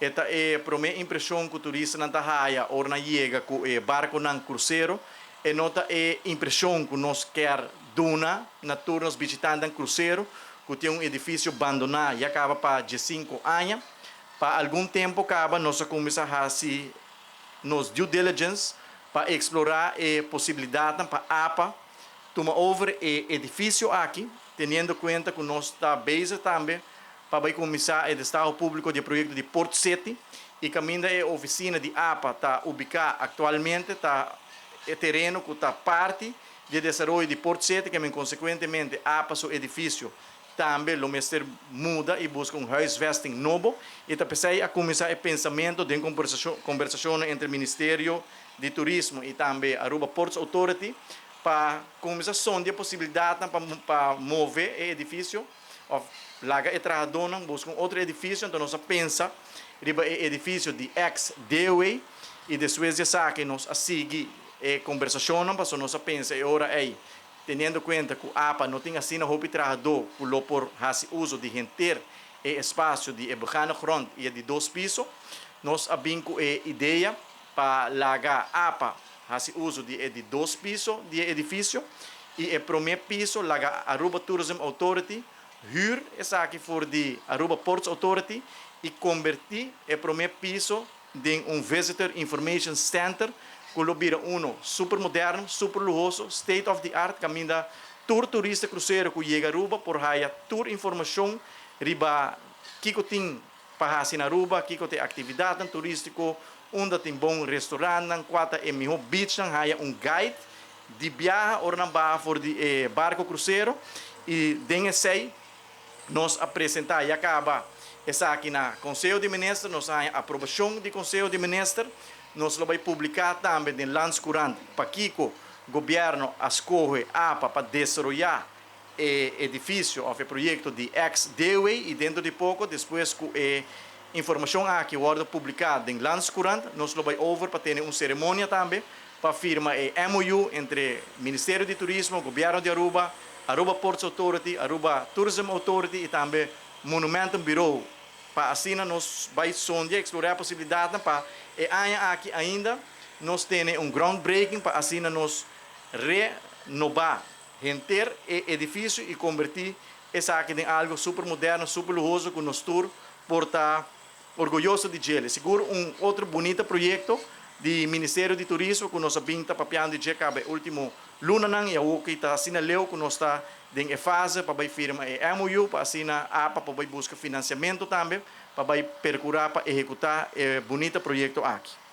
Esta é a primeira impressão que o turista não está ou não chega com o barco não cruzeiro. E nota é a impressão que nós quer duna na turnos visitando um cruzeiro, que tem um edifício abandonado e acaba para 15 anos. Para algum tempo acaba nós começar a fazer nos due diligence para explorar a possibilidade para a APA tomar over o edifício aqui, tendo em conta que nós está base também para começar o Estado Público de projeto de Port City e caminho a oficina de APA está ubicada atualmente, está o terreno que está parte de desenvolvimento de Port City, que consequentemente APA seu edifício também o mestre muda e busca um huisvesting novo e está pensando a começar o pensamento de conversação entre o Ministério de Turismo e também a Aruba Ports Authority para começar a sonhar a possibilidade para mover o edifício laga e trajadona busca um outro edifício, então nós pensa riba o edifício de ex-Dewey e depois de que nós seguir a conversação para nós pensa e ora aí tendo em conta que a APA não tem assim na roupa trajador que por fazer uso de renter o espaço de ebocana front e de 2 pisos nós abinco a ideia para lagar APA fazer uso de 2 pisos de edifício e o primeiro piso laga Aruba Tourism Authority huur essa aqui for de Aruba Ports Authority e convertir o primeiro piso em um Visitor Information Center que lo vira super moderno, super luxuoso, state of the art, caminha tour turista cruzeiro que chega a Aruba por haya tour informação riba que tem para fazer na Aruba, que tem atividade turística, onde tem bom restaurante, quatro é melhor beach, haya guide de viagem ou na barra for de barco cruzeiro e dengue sei nós apresentar e acaba essa aqui na Conselho de Ministros, nós temos a aprovação do Conselho de Ministros, nós vamos publicar também no Landscurant para que o governo escolhe APA para desenvolver o edifício, o projeto de ex-Dewey e dentro de pouco, depois com a informação aqui vai publicada no Landscurant, nós vamos over para ter uma cerimônia também para firmar o MOU entre o Ministério de Turismo, o governo de Aruba, Aruba Ports Authority, Aruba Tourism Authority e também Monumentum Bureau. Para assim nós vamos sonhar, explorar a possibilidade para e aqui ainda nós temos um groundbreaking para assim nós renovar, renter o edifício e convertir essa aqui em algo super moderno, super luxuoso que nós tour por estar orgulhoso de ele. Seguro outro bonito projeto do Ministério de Turismo que nós pinta papiando de cabe último luna nang e o que está assim leu que nós está em fase para firma e MOU para assim a APA para buscar financiamento também para percurar para executar bonito projeto aqui.